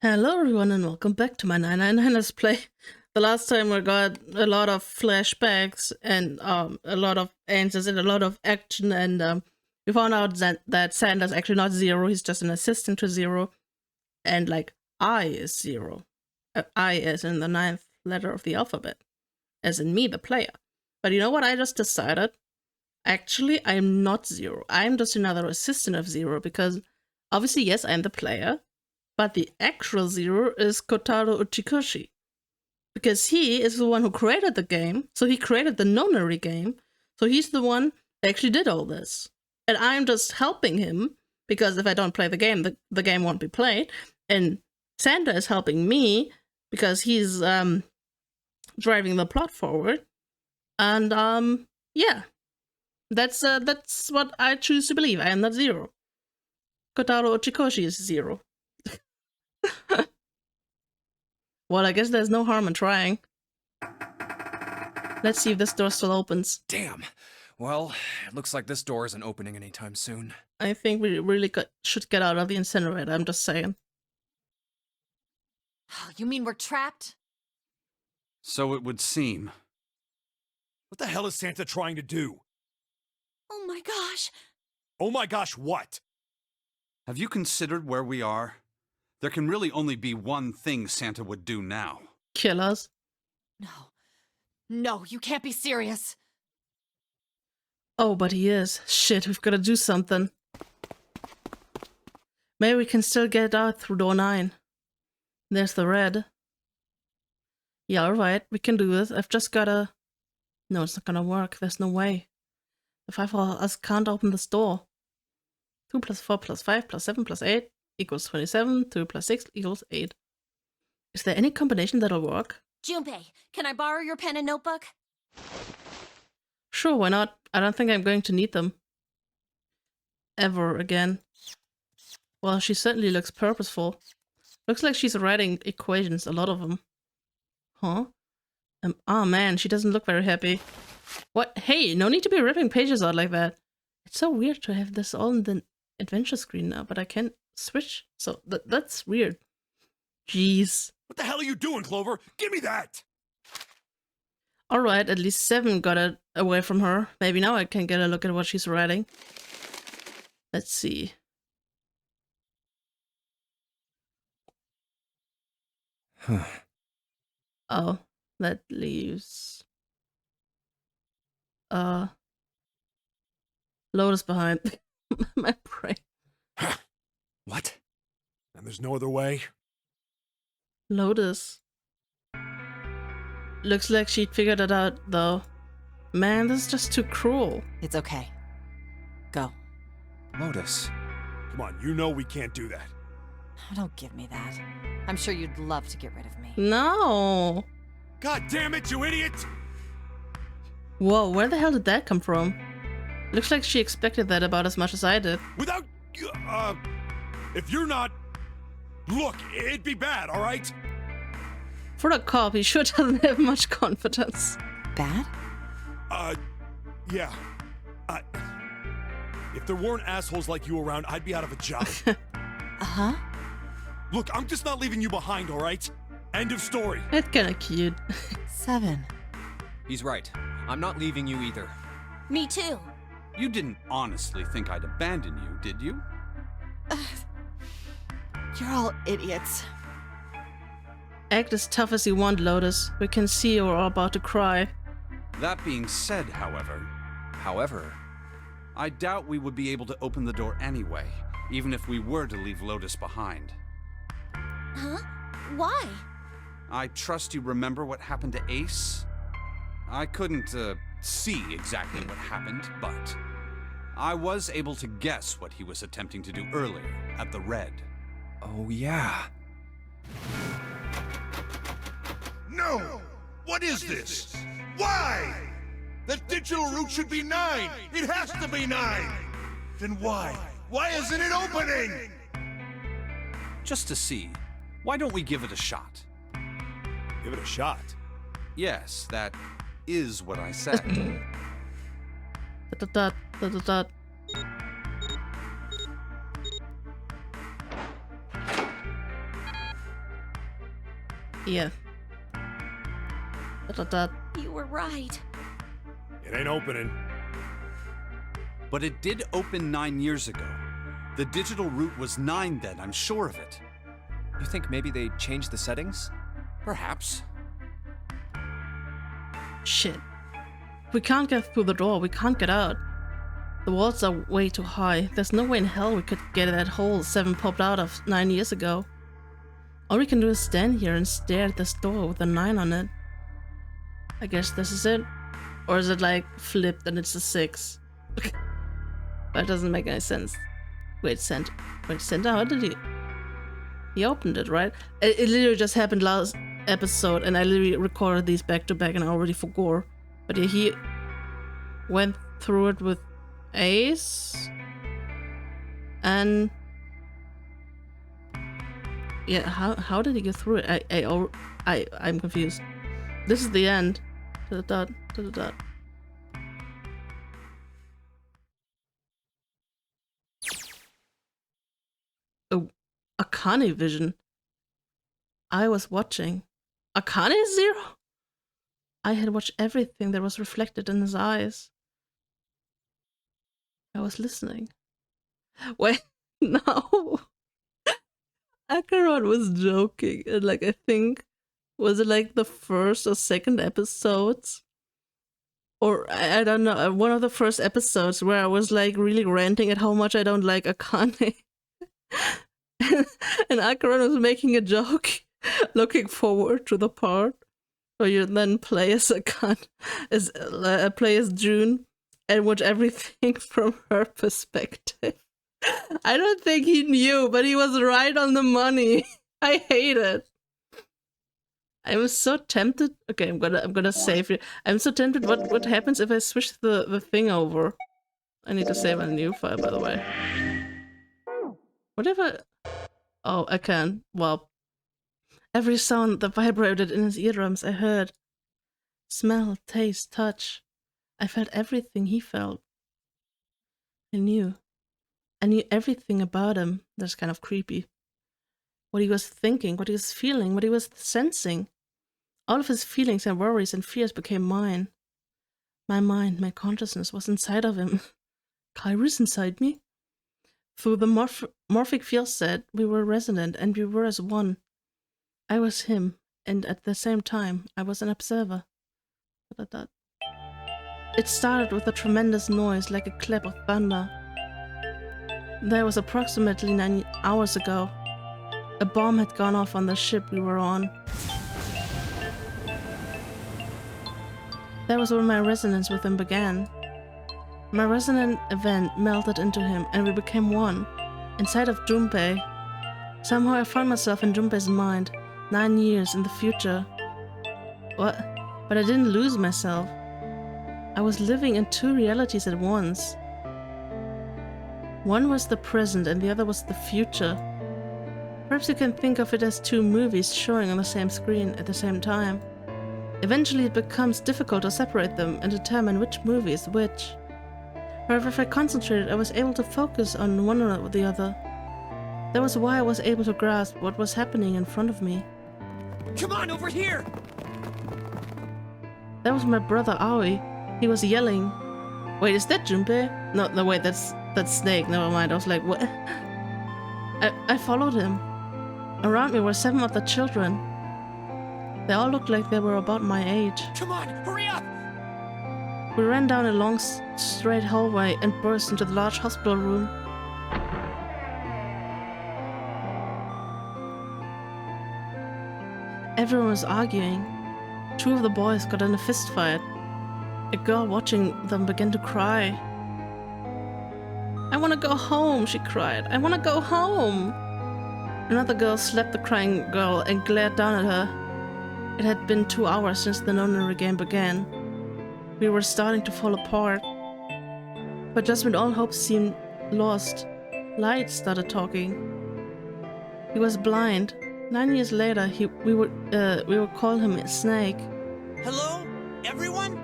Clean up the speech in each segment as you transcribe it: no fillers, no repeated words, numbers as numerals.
Hello everyone and welcome back to my 999 Let's Play. The last time we got a lot of flashbacks and a lot of answers and a lot of action, and we found out that Santa's actually not Zero, he's just an assistant to Zero, and like I is Zero. I is in the 9th letter of the alphabet, as in me, the player. But you know what I just decided? Actually, I'm not Zero. I'm just another assistant of Zero because obviously, yes, I'm the player. But the actual Zero is Kotaro Uchikoshi. Because he is the one who created the game. So he created the Nonary game. So he's the one that actually did all this. And I'm just helping him. Because if I don't play the game, the game won't be played. And Santa is helping me. Because he's driving the plot forward. And yeah. That's what I choose to believe. I am not Zero. Kotaro Uchikoshi is Zero. Well, I guess there's no harm in trying. Let's see if this door still opens. Damn. Well, it looks like this door isn't opening anytime soon. I think we really should get out of the incinerator, I'm just saying. Oh, you mean we're trapped? So it would seem. What the hell is Santa trying to do? Oh my gosh! Oh my gosh, what? Have you considered where we are? There can really only be one thing Santa would do now. Kill us? No. No, you can't be serious. Oh, but he is. Shit, we've got to do something. Maybe we can still get out through door 9. There's the red. Yeah, alright, we can do this. I've just gotta... No, it's not gonna work. There's no way. The 5 of us can't open this door. 2 plus 4 plus 5 plus 7 plus 8 equals 27. 2 plus 6 equals 8. Is there any combination that'll work? Junpei, can I borrow your pen and notebook? Sure, why not? I don't think I'm going to need them. Ever again. Well, she certainly looks purposeful. Looks like she's writing equations, a lot of them. Huh? Oh man, she doesn't look very happy. What? Hey, no need to be ripping pages out like that. It's so weird to have this all in the adventure screen now, but I can't switch. So that's weird. Jeez. What the hell are you doing, Clover? Give me that! Alright, at least 7 got it away from her. Maybe now I can get a look at what she's writing. Let's see. Oh, that leaves... Lotus behind. My brain. What? And there's no other way? Lotus. Looks like she'd figured it out, though. Man, this is just too cruel. It's okay. Go. Lotus. Come on, you know we can't do that. Oh, don't give me that. I'm sure you'd love to get rid of me. No! God damn it, you idiot! Whoa, where the hell did that come from? Looks like she expected that about as much as I did. Without... if you're not... Look, it'd be bad, alright? For a cop, he sure doesn't have much confidence. Bad? Yeah. If there weren't assholes like you around, I'd be out of a job. Uh-huh. Look, I'm just not leaving you behind, alright? End of story. That's kinda cute. 7. He's right. I'm not leaving you either. Me too. You didn't honestly think I'd abandon you, did you? You're all idiots. Act as tough as you want, Lotus. We can see you're all about to cry. That being said, however, I doubt we would be able to open the door anyway, even if we were to leave Lotus behind. Huh? Why? I trust you remember what happened to Ace? I couldn't, see exactly what happened, but I was able to guess what he was attempting to do earlier at the Red. Oh, yeah. No! What is this? Why? The digital route should be 9! It has to be 9! Then why? Why isn't it opening? Just to see, why don't we give it a shot? Give it a shot. Yes, that is what I said. Da-da-da-da-da-da. Yeah. That. You were right. It ain't opening. But it did open 9 years ago. The digital route was 9 then, I'm sure of it. You think maybe they changed the settings? Perhaps. Shit. We can't get through the door, we can't get out. The walls are way too high. There's no way in hell we could get that hole 7 popped out of 9 years ago. All we can do is stand here and stare at this door with a 9 on it. I guess this is it. Or is it like flipped and it's a 6? That doesn't make any sense. Wait, Santa, how did he... He opened it, right? It literally just happened last episode and I literally recorded these back to back and I already forgot. But yeah, he went through it with Ace. And... Yeah, how did he get through it? I'm confused. This is the end. To the dot. Oh, Akane vision. I was watching. Akane Zero? I had watched everything that was reflected in his eyes. I was listening. Wait, no. Akaron was joking. And like, I think, was it like the first or second episodes? Or, I don't know, one of the first episodes where I was like really ranting at how much I don't like Akane. And Akaron was making a joke, looking forward to the part where you then play as play as June and watch everything from her perspective. I don't think he knew, but he was right on the money. I hate it. I'm so tempted. Okay, I'm gonna save it. I'm so tempted. What happens if I switch the thing over? I need to save a new file, by the way. Whatever. Oh, I can. Well, every sound that vibrated in his eardrums, I heard. Smell, taste, touch. I felt everything he felt. I knew everything about him. That's kind of creepy. What he was thinking, what he was feeling, what he was sensing. All of his feelings and worries and fears became mine. My mind, my consciousness was inside of him. Kyrus inside me. Through the morphic field set, we were resonant and we were as one. I was him, and at the same time, I was an observer. It started with a tremendous noise like a clap of thunder. That was approximately 9 hours ago. A bomb had gone off on the ship we were on. That was when my resonance with him began. My resonant event melted into him and we became one, inside of Junpei. Somehow I found myself in Junpei's mind, 9 years in the future. What? But I didn't lose myself. I was living in 2 realities at once. One was the present and the other was the future. Perhaps you can think of it as 2 movies showing on the same screen at the same time. Eventually it becomes difficult to separate them and determine which movie is which. However, if I concentrated, I was able to focus on one or the other. That was why I was able to grasp what was happening in front of me. Come on, over here! That was my brother Aoi. He was yelling. Wait, is that Junpei? No, wait, that's Snake. Never mind. I was like, what? I followed him. Around me were 7 other children. They all looked like they were about my age. Come on, hurry up! We ran down a long, straight hallway and burst into the large hospital room. Everyone was arguing. 2 of the boys got in a fist fight. A girl watching them began to cry. I want to go home, she cried. I want to go home. Another girl slapped the crying girl and glared down at her. It had been 2 hours since the Nonary Game began. We were starting to fall apart. But just when all hope seemed lost, Light started talking. He was blind. 9 years later, we would call him Snake. Hello, everyone?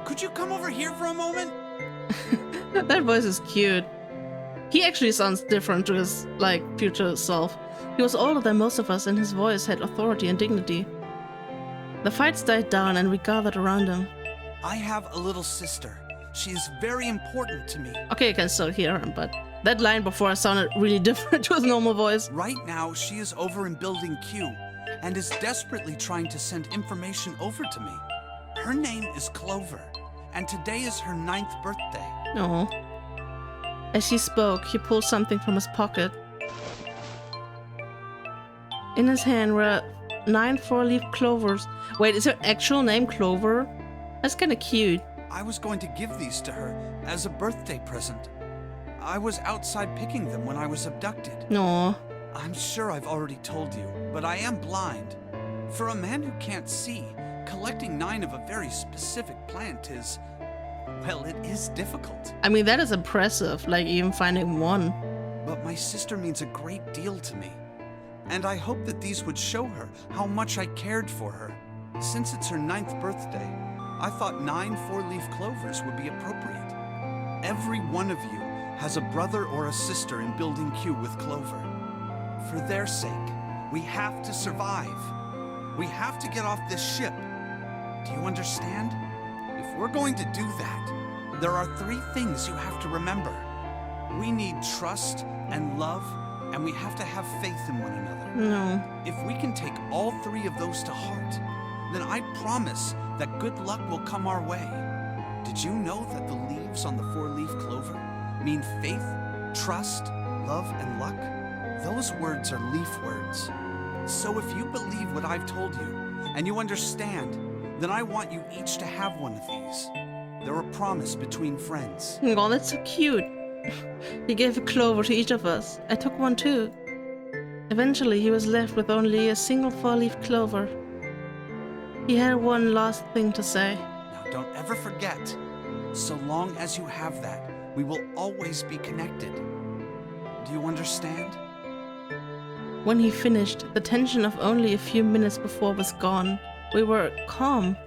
Could you come over here for a moment? That voice is cute. He actually sounds different to his, future self. He was older than most of us and his voice had authority and dignity. The fights died down and we gathered around him. I have a little sister. She is very important to me. Okay, I can still hear him, but that line before sounded really different to his normal voice. Right now, she is over in Building Q and is desperately trying to send information over to me. Her name is Clover, and today is her 9th birthday. No. As he spoke, he pulled something from his pocket. In his hand were 9 4-leaf clovers. Wait, is her actual name Clover? That's kinda cute. I was going to give these to her as a birthday present. I was outside picking them when I was abducted. No. I'm sure I've already told you, but I am blind. For a man who can't see, collecting 9 of a very specific plant is... well, it is difficult. I mean, that is impressive, like even finding one. But my sister means a great deal to me. And I hope that these would show her how much I cared for her. Since it's her 9th birthday, I thought 9 4-leaf clovers would be appropriate. Every one of you has a brother or a sister in Building Q with Clover. For their sake, we have to survive. We have to get off this ship. Do you understand? If we're going to do that, there are 3 things you have to remember. We need trust and love, and we have to have faith in one another. No. If we can take all 3 of those to heart, then I promise that good luck will come our way. Did you know that the leaves on the 4-leaf clover mean faith, trust, love, and luck? Those words are leaf words. So if you believe what I've told you, and you understand, then I want you each to have one of these. They're a promise between friends. Oh, that's so cute. He gave a clover to each of us. I took one too. Eventually, he was left with only a single 4-leaf clover. He had one last thing to say. Now, don't ever forget, so long as you have that, we will always be connected. Do you understand? When he finished, the tension of only a few minutes before was gone. We were calm.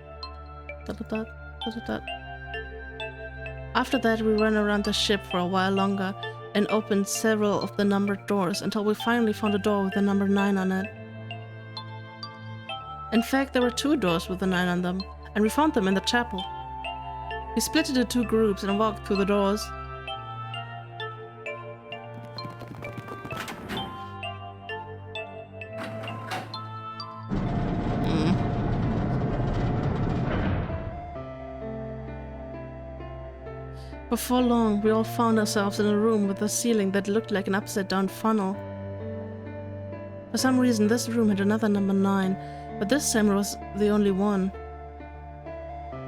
After that, we ran around the ship for a while longer and opened several of the numbered doors until we finally found a door with the number 9 on it. In fact, there were 2 doors with the 9 on them, and we found them in the chapel. We split into 2 groups and walked through the doors. Before long, we all found ourselves in a room with a ceiling that looked like an upside-down funnel. For some reason, this room had another number 9, but this time it was the only one.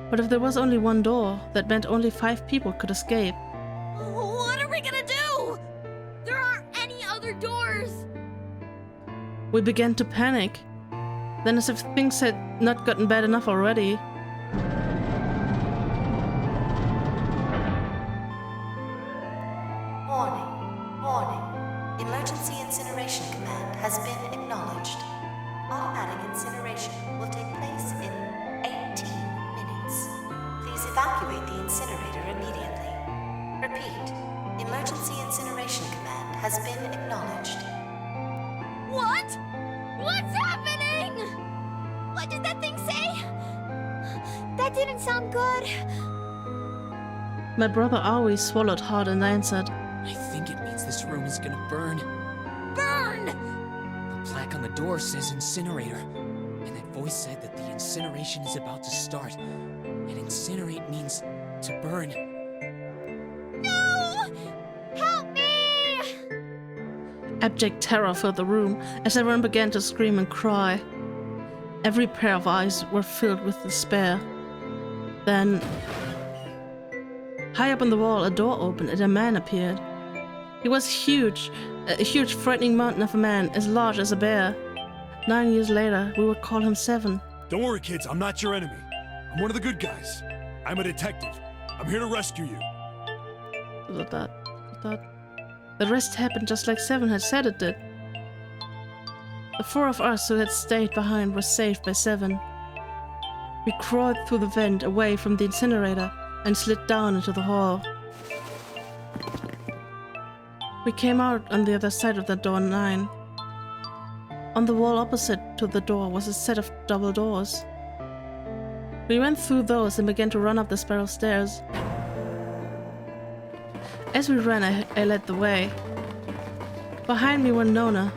But if there was only one door, that meant only 5 people could escape. What are we gonna do? There aren't any other doors. We began to panic. Then, as if things had not gotten bad enough already, Warning. Emergency incineration command has been acknowledged. Automatic incineration will take place in 18 minutes. Please evacuate the incinerator immediately. Repeat. Emergency incineration command has been acknowledged. What? What's happening? What did that thing say? That didn't sound good. my brother always swallowed hard and answered, I think it means this room is gonna burn. Burn! The plaque on the door says incinerator, and that voice said that the incineration is about to start. And incinerate means to burn. No! Help me! Abject terror filled the room as everyone began to scream and cry. Every pair of eyes were filled with despair. Then, high up on the wall, a door opened and a man appeared. He was huge, a huge frightening mountain of a man as large as a bear. 9 years later, we would call him 7. Don't worry, kids. I'm not your enemy. I'm one of the good guys. I'm a detective. I'm here to rescue you. The rest happened just like 7 had said it did. The 4 of us who had stayed behind were saved by 7. We crawled through the vent away from the incinerator and slid down into the hall. We came out on the other side of the door 9. On the wall opposite to the door was a set of double doors. We went through those and began to run up the spiral stairs. As we ran, I led the way. Behind me were Nona,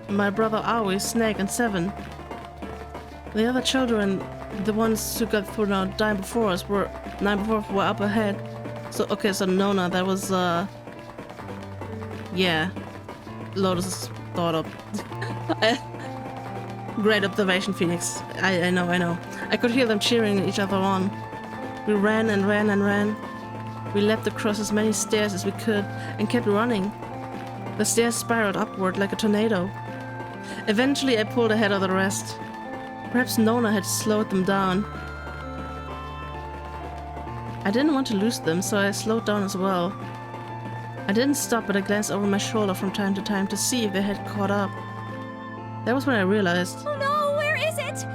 my brother Aoi, Snake, and Seven. The other children, the ones who got through the night before us, were up ahead. So okay, so Nona, that was yeah, Lotus' daughter. Great observation, Phoenix. I know. I could hear them cheering each other on. We ran and ran and ran. We leapt across as many stairs as we could and kept running. The stairs spiraled upward like a tornado. Eventually, I pulled ahead of the rest. Perhaps Nona had slowed them down. I didn't want to lose them, so I slowed down as well. I didn't stop, but I glanced over my shoulder from time to time to see if they had caught up. That was when I realized. Oh no, where is it?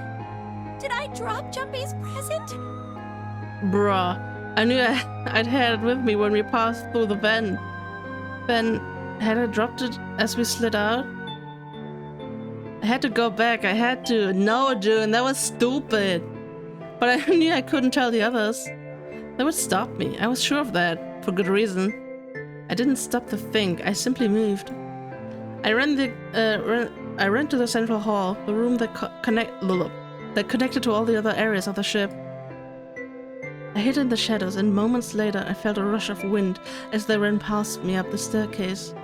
Did I drop Junpei's present? Bruh, I knew I'd had it with me when we passed through the vent. Then, had I dropped it as we slid out? I had to go back, I had to. No, June, that was stupid. But I knew I couldn't tell the others. They would stop me, I was sure of that, for good reason. I didn't stop to think, I simply moved. I ran to the central hall, the room that connected to all the other areas of the ship. I hid in the shadows, and moments later I felt a rush of wind as they ran past me up the staircase.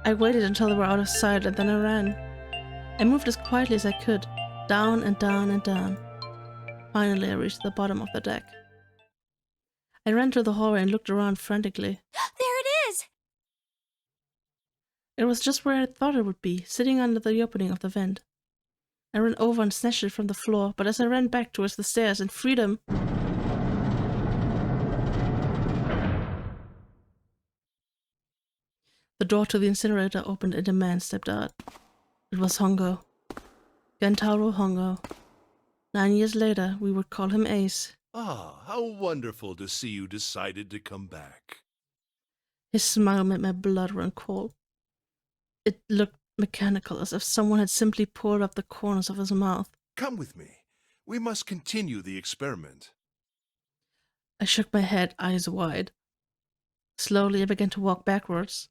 I waited until they were out of sight, and then I ran. I moved as quietly as I could, down and down and down. Finally, I reached the bottom of the deck. I ran through the hallway and looked around frantically. There it is! It was just where I thought it would be, sitting under the opening of the vent. I ran over and snatched it from the floor, but as I ran back towards the stairs in freedom, the door to the incinerator opened and a man stepped out. It was Hongo. Gentaro Hongo. 9 years later, we would call him Ace. Ah, how wonderful to see you decided to come back. His smile made my blood run cold. It looked mechanical, as if someone had simply pulled up the corners of his mouth. Come with me. We must continue the experiment. I shook my head, eyes wide. Slowly, I began to walk backwards.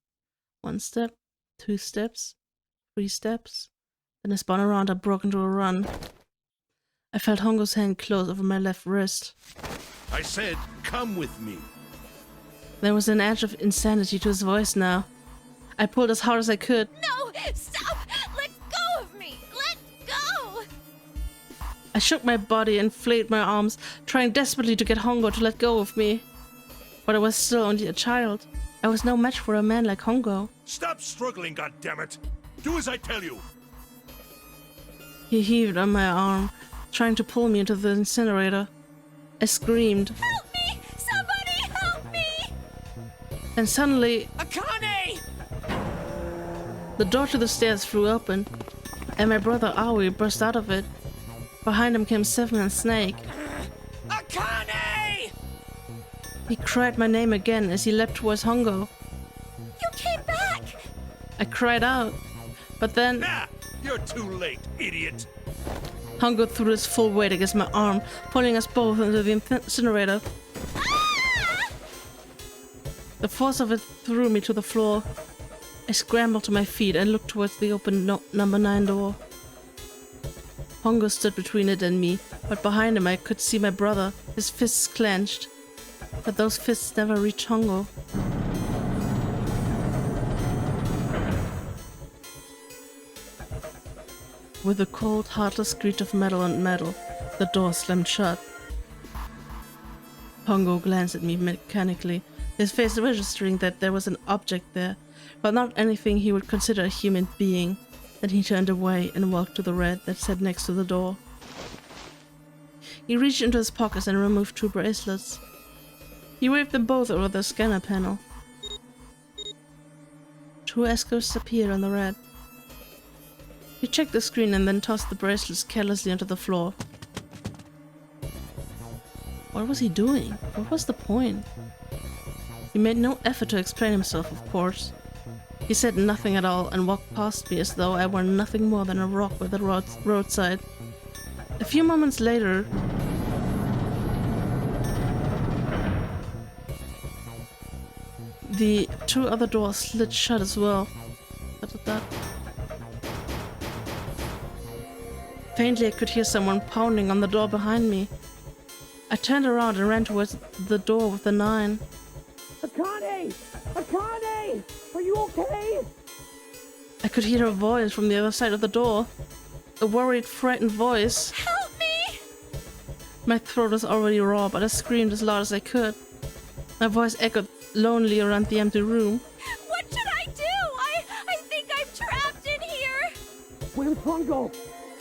1 step, 2 steps, 3 steps. Then I spun around and broke into a run. I felt Hongo's hand close over my left wrist. I said, come with me. There was an edge of insanity to his voice now. I pulled as hard as I could. No! Stop! Let go of me! Let go! I shook my body and flayed my arms, trying desperately to get Hongo to let go of me. But I was still only a child. I was no match for a man like Hongo. Stop struggling, goddammit! Do as I tell you! He heaved on my arm, trying to pull me into the incinerator. I screamed. Help me! Somebody help me! And suddenly, Akane! the door to the stairs flew open, and my brother Aoi burst out of it. Behind him came Seven and Snake. Akane! He cried my name again as he leapt towards Hongo. You came back! I cried out, but then Ah! You're too late, idiot! Hongo threw his full weight against my arm, pulling us both into the incinerator. Ah! The force of it threw me to the floor. I scrambled to my feet and looked towards the open number 9 door. Hongo stood between it and me, but behind him I could see my brother, his fists clenched. But those fists never reached Hongo. With a cold, heartless screech of metal on metal, the door slammed shut. Hongo glanced at me mechanically, his face registering that there was an object there, but not anything he would consider a human being. Then he turned away and walked to the red that sat next to the door. He reached into his pockets and removed 2 bracelets. He waved them both over the scanner panel. 2 escorts appeared on the red. He checked the screen and then tossed the bracelets carelessly onto the floor. What was he doing? What was the point? He made no effort to explain himself, of course. He said nothing at all and walked past me as though I were nothing more than a rock by the roadside. A few moments later, the two other doors slid shut as well. Faintly, I could hear someone pounding on the door behind me. I turned around and ran towards the door with the 9. Akane! Akane! Are you okay? I could hear a voice from the other side of the door. A worried, frightened voice. Help me! My throat was already raw, but I screamed as loud as I could. My voice echoed lonely around the empty room. What should I do? I think I'm trapped in here. Where's Hongo?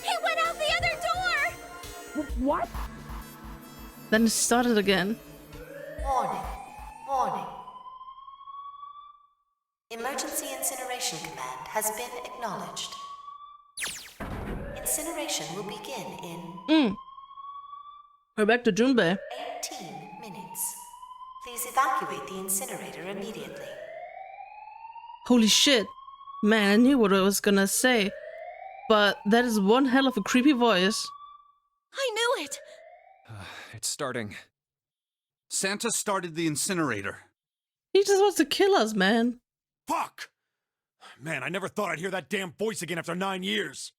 He went out the other door. What? Then it started again. Warning. Warning. Emergency Incineration Command has been acknowledged. Incineration will begin in... We're back to Junpei. 18 minutes. Please evacuate the incinerator immediately. Holy shit. Man, I knew what I was gonna say. But that is one hell of a creepy voice. I knew it. It's starting. Santa started the incinerator. He just wants to kill us, man. Fuck! Man, I never thought I'd hear that damn voice again after 9 years.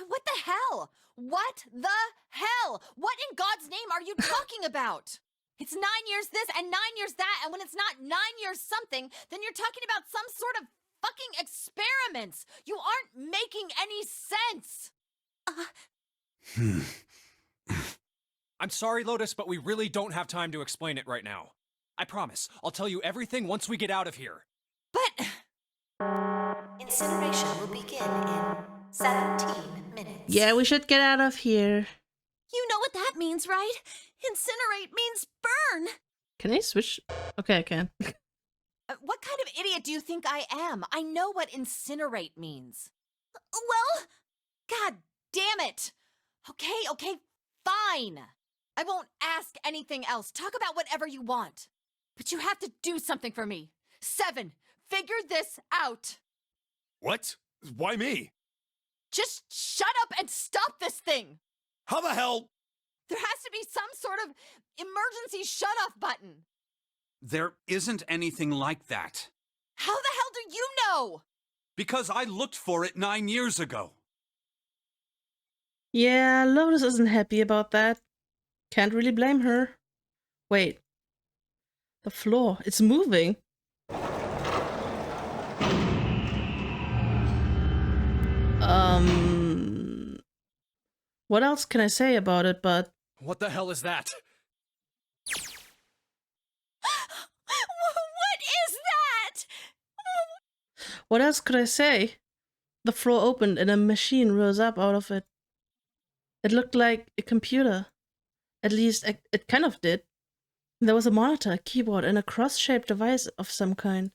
What the hell? What the hell? What in God's name are you talking about? It's 9 years this and 9 years that, and when it's not 9 years something, then you're talking about some sort of fucking experiments. You aren't making any sense. I'm sorry, Lotus, but we really don't have time to explain it right now. I promise, I'll tell you everything once we get out of here. But... Incineration will begin in 17 minutes. Yeah, we should get out of here. You know what that means, right? Incinerate means burn. Can I switch? Okay, I can. What kind of idiot do you think I am? I know what incinerate means. Well... God damn it! Okay, fine. I won't ask anything else. Talk about whatever you want. But you have to do something for me. 7, figure this out. What? Why me? Just shut up and stop this thing. How the hell? There has to be some sort of emergency shut-off button. There isn't anything like that. How the hell do you know? Because I looked for it 9 years ago. Yeah, Lotus isn't happy about that. Can't really blame her. Wait. The floor, it's moving. What else can I say about it, but... What the hell is that? What is that? What else could I say? The floor opened and a machine rose up out of it. It looked like a computer. At least, it kind of did. There was a monitor, a keyboard, and a cross-shaped device of some kind.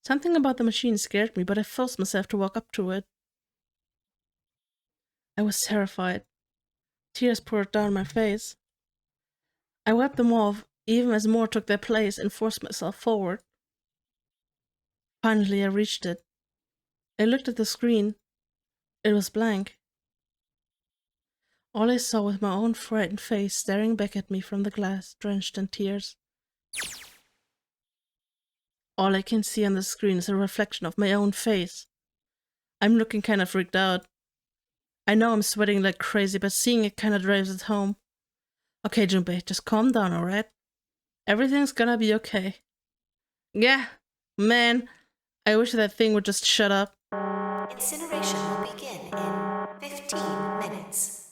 Something about the machine scared me, but I forced myself to walk up to it. I was terrified. Tears poured down my face. I wiped them off, even as more took their place, and forced myself forward. Finally, I reached it. I looked at the screen. It was blank. All I saw was my own frightened face staring back at me from the glass, drenched in tears. All I can see on the screen is a reflection of my own face. I'm looking kind of freaked out. I know I'm sweating like crazy, but seeing it kind of drives it home. Okay, Junpei, just calm down, alright? Everything's gonna be okay. Yeah, man, I wish that thing would just shut up. Incineration will begin in 15 minutes.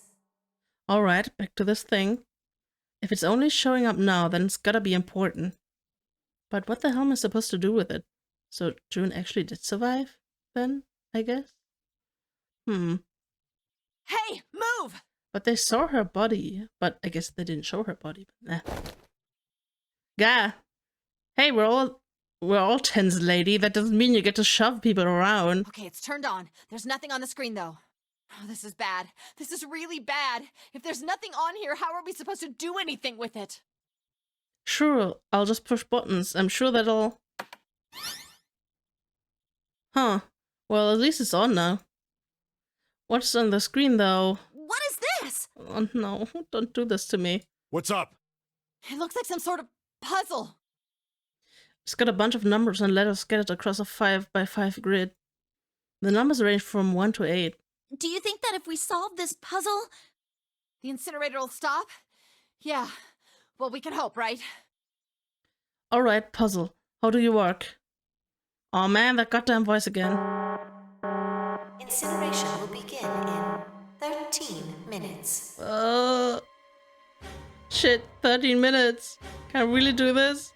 Alright, back to this thing. If it's only showing up now, then it's gotta be important. But what the hell am I supposed to do with it? So June actually did survive, then, I guess? Hey, move! But they saw her body. But I guess they didn't show her body. But Gah! Hey, we're all tense, lady. That doesn't mean you get to shove people around. Okay, it's turned on. There's nothing on the screen, though. Oh, this is bad. This is really bad. If there's nothing on here, how are we supposed to do anything with it? Sure, I'll just push buttons. I'm sure that'll... Huh. Well, at least it's on now. What's on the screen, though? What is this? Oh no, don't do this to me. What's up? It looks like some sort of puzzle. It's got a bunch of numbers and letters scattered across a 5x5 grid. The numbers range from 1 to 8. Do you think that if we solve this puzzle, the incinerator will stop? Yeah. Well, we can hope, right? Alright, puzzle. How do you work? Oh man, that goddamn voice again. Incineration will begin in 13 minutes. Shit, 13 minutes. Can I really do this?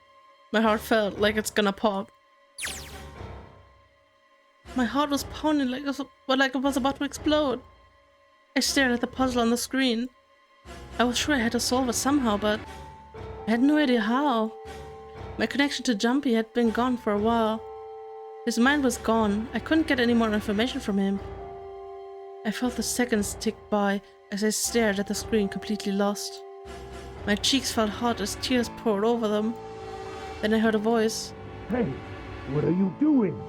My heart felt like it's gonna pop. My heart was pounding like it was about to explode. I stared at the puzzle on the screen. I was sure I had to solve it somehow, but I had no idea how. My connection to Junpei had been gone for a while. His mind was gone. I couldn't get any more information from him. I felt the seconds tick by as I stared at the screen, completely lost. My cheeks felt hot as tears poured over them. Then I heard a voice. Hey, what are you doing?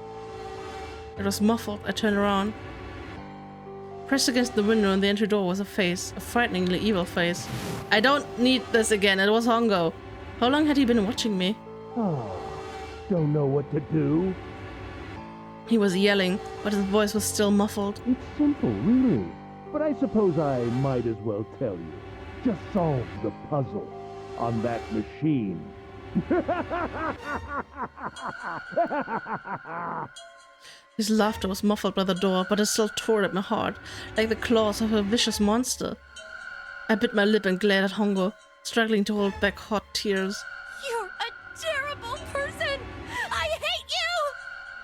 It was muffled. I turned around. Pressed against the window in the entry door was a face, a frighteningly evil face. I don't need this again. It was Hongo. How long had he been watching me? Oh, don't know what to do. He was yelling, but his voice was still muffled. It's simple, really. But I suppose I might as well tell you. Just solve the puzzle on that machine. His laughter was muffled by the door, but it still tore at my heart, like the claws of a vicious monster. I bit my lip and glared at Hongo, struggling to hold back hot tears. You're a terrible person! I hate you!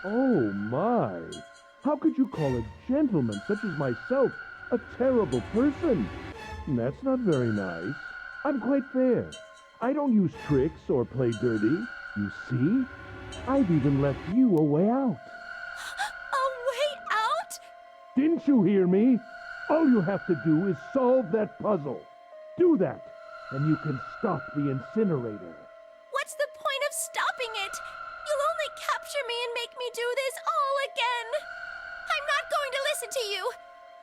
Oh my! How could you call a gentleman such as myself a terrible person? That's not very nice. I'm quite fair. I don't use tricks or play dirty. You see? I've even left you a way out. A way out? Didn't you hear me? All you have to do is solve that puzzle. Do that, and you can stop the incinerator. What's the point of stopping it? You'll only capture me and make me do this all again. I'm not going to listen to you.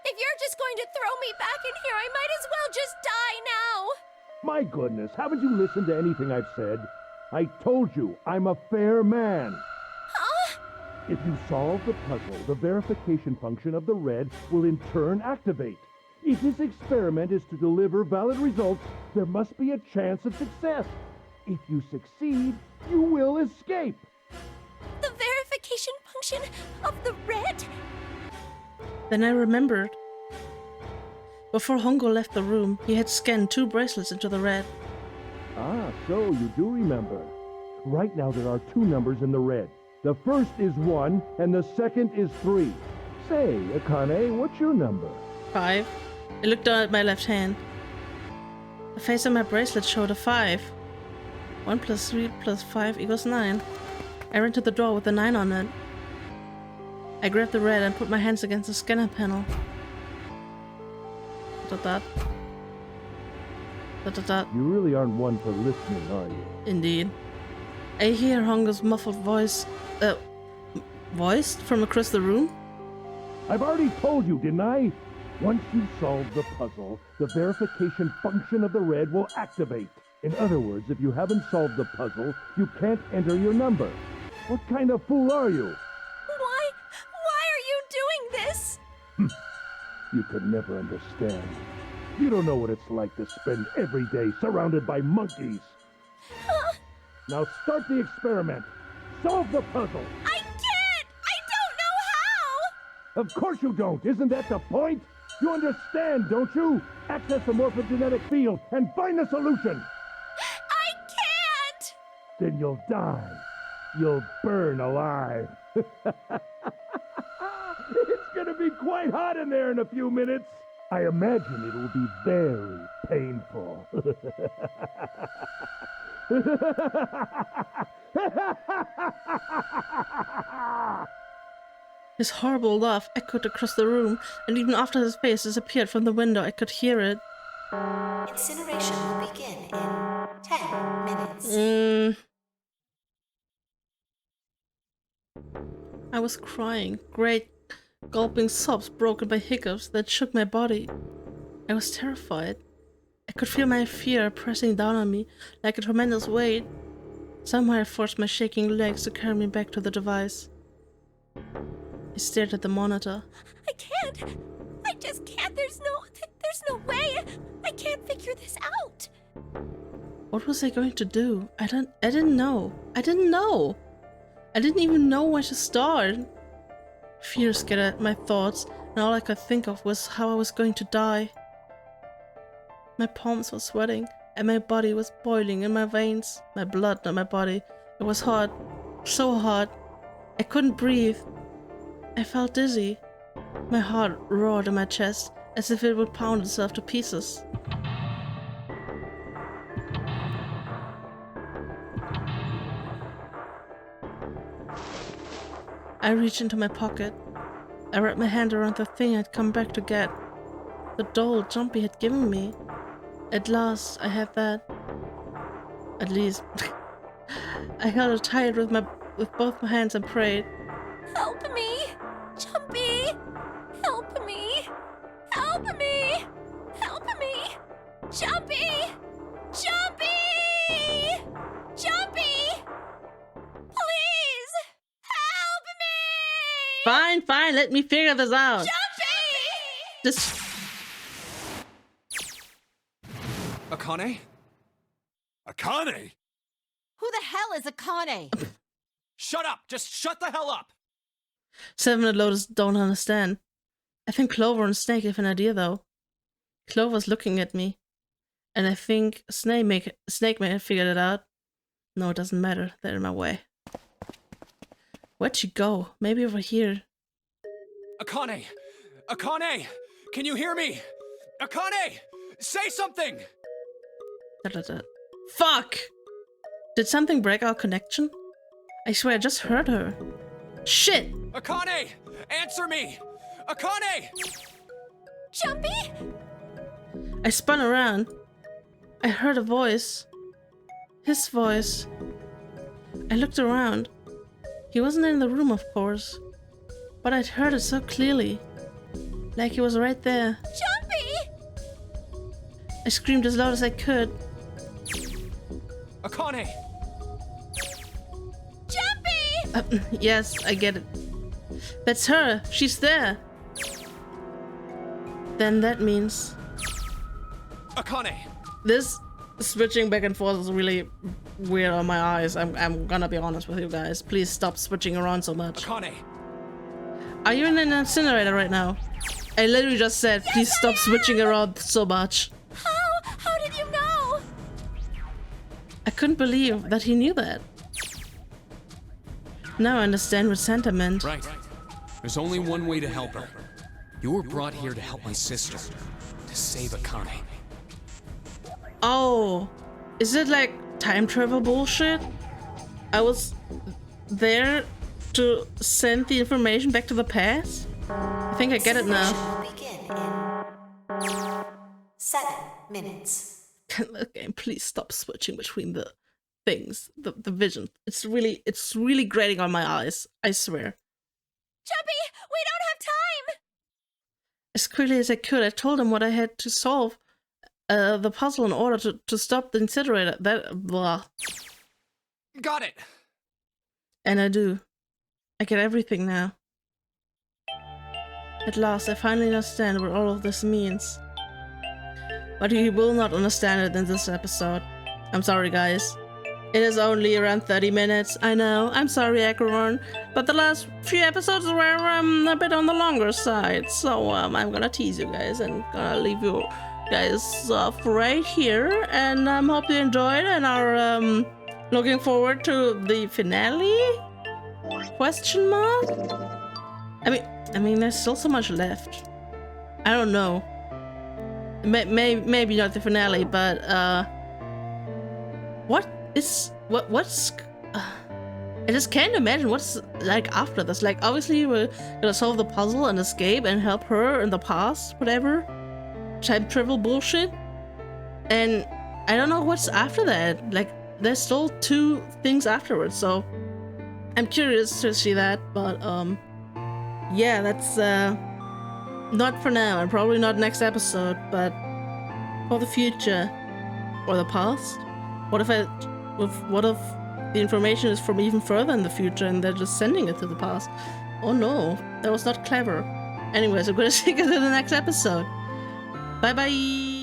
If you're just going to throw me back in here, I might as well just die now. My goodness, haven't you listened to anything I've said? I told you, I'm a fair man. Huh? If you solve the puzzle, the verification function of the red will in turn activate. If this experiment is to deliver valid results, there must be a chance of success. If you succeed, you will escape. The verification function of the red? Then I remembered. Before Hongo left the room, he had scanned 2 bracelets into the red. Ah, so you do remember. Right now there are 2 numbers in the red. The first is 1, and the second is 3. Say, Akane, what's your number? 5. I looked down at my left hand. The face on my bracelet showed a 5. 1 plus 3 plus 5 equals 9. I ran to the door with the 9 on it. I grabbed the red and put my hands against the scanner panel. Dot. You really aren't one for listening, are you? Indeed. I hear Hongo's muffled voice, voiced from across the room. I've already told you, didn't I? Once you solve the puzzle, the verification function of the red will activate. In other words, if you haven't solved the puzzle, you can't enter your number. What kind of fool are you? Why are you doing this? You could never understand. You don't know what it's like to spend every day surrounded by monkeys. Now start the experiment. Solve the puzzle. I can't! I don't know how! Of course you don't. Isn't that the point? You understand, don't you? Access the morphogenetic field and find the solution. I can't! Then you'll die. You'll burn alive. It's gonna be quite hot in there in a few minutes. I imagine it will be very painful. His horrible laugh echoed across the room, and even after his face disappeared from the window, I could hear it. Incineration will begin in 10 minutes. I was crying, great gulping sobs broken by hiccups that shook my body. I was terrified. I could feel my fear pressing down on me like a tremendous weight. Somehow I forced my shaking legs to carry me back to the device. I stared at the monitor. I can't. I just can't. There's no way. I can't figure this out. What was I going to do? I didn't know. I didn't even know where to start. Fear scattered my thoughts, and all I could think of was how I was going to die. My palms were sweating, and my body was boiling in my veins. My blood on my body. It was hot. So hot. I couldn't breathe. I felt dizzy. My heart roared in my chest, as if it would pound itself to pieces. I reached into my pocket. I wrapped my hand around the thing I'd come back to get. The doll Junpei had given me. At last, I had that. At least. I held it tight with both my hands and prayed. Help me! Junpei! Help me! Help me! Help me! Junpei! Junpei! Junpei! Please! Help me! Fine, let me figure this out. Junpei! Just... Akane? Akane? Who the hell is Akane? Shut up! Just shut the hell up! Seven and Lotus don't understand. I think Clover and Snake have an idea though. Clover's looking at me. And I think Snake may have figured it out. No, it doesn't matter. They're in my way. Where'd she go? Maybe over here. Akane! Akane! Can you hear me? Akane! Say something! Fuck! Did something break our connection? I swear I just heard her. Shit! Akane! Answer me! Akane! Junpei? I spun around. I heard a voice. His voice. I looked around. He wasn't in the room, of course. But I'd heard it so clearly. Like he was right there. Junpei! I screamed as loud as I could. Akane! Junpei! Yes, I get it. That's her. She's there. Then that means... Akane! This switching back and forth is really weird on my eyes. I'm gonna be honest with you guys. Please stop switching around so much. Akane! Are you in an incinerator right now? I literally just said, please stop switching around so much. How did you know? I couldn't believe that he knew that. Now I understand what Santa meant. Right. There's only one way to help her. You were brought here to help my sister. To save Akane. Oh, is it like time travel bullshit? I was there to send the information back to the past? I think I get it now. Will begin in 7 minutes. Okay, please stop switching between the things, the vision. It's really grating on my eyes, I swear. Junpei, we don't have time! As quickly as I could, I told him what I had to solve the puzzle in order to stop the incinerator. That blah. Got it! And I do. I get everything now. At last, I finally understand what all of this means. But you will not understand it in this episode. I'm sorry, guys. It is only around 30 minutes. I know. I'm sorry, Acheron. But the last few episodes were a bit on the longer side. So I'm gonna tease you guys and gonna leave you guys off right here. And hope you enjoyed and are looking forward to the finale? Question mark? I mean, there's still so much left. I don't know. Maybe not the finale, but what's I just can't imagine what's like after this. Like, obviously we're gonna solve the puzzle and escape and help her in the past, whatever time travel bullshit, and I don't know what's after that. Like, there's still 2 things afterwards, so I'm curious to see that, but yeah, that's not for now, and probably not next episode, but for the future or the past. What if the information is from even further in the future and they're just sending it to the past? Oh no, that was not clever. Anyways, I'm gonna see you guys in the next episode. Bye bye.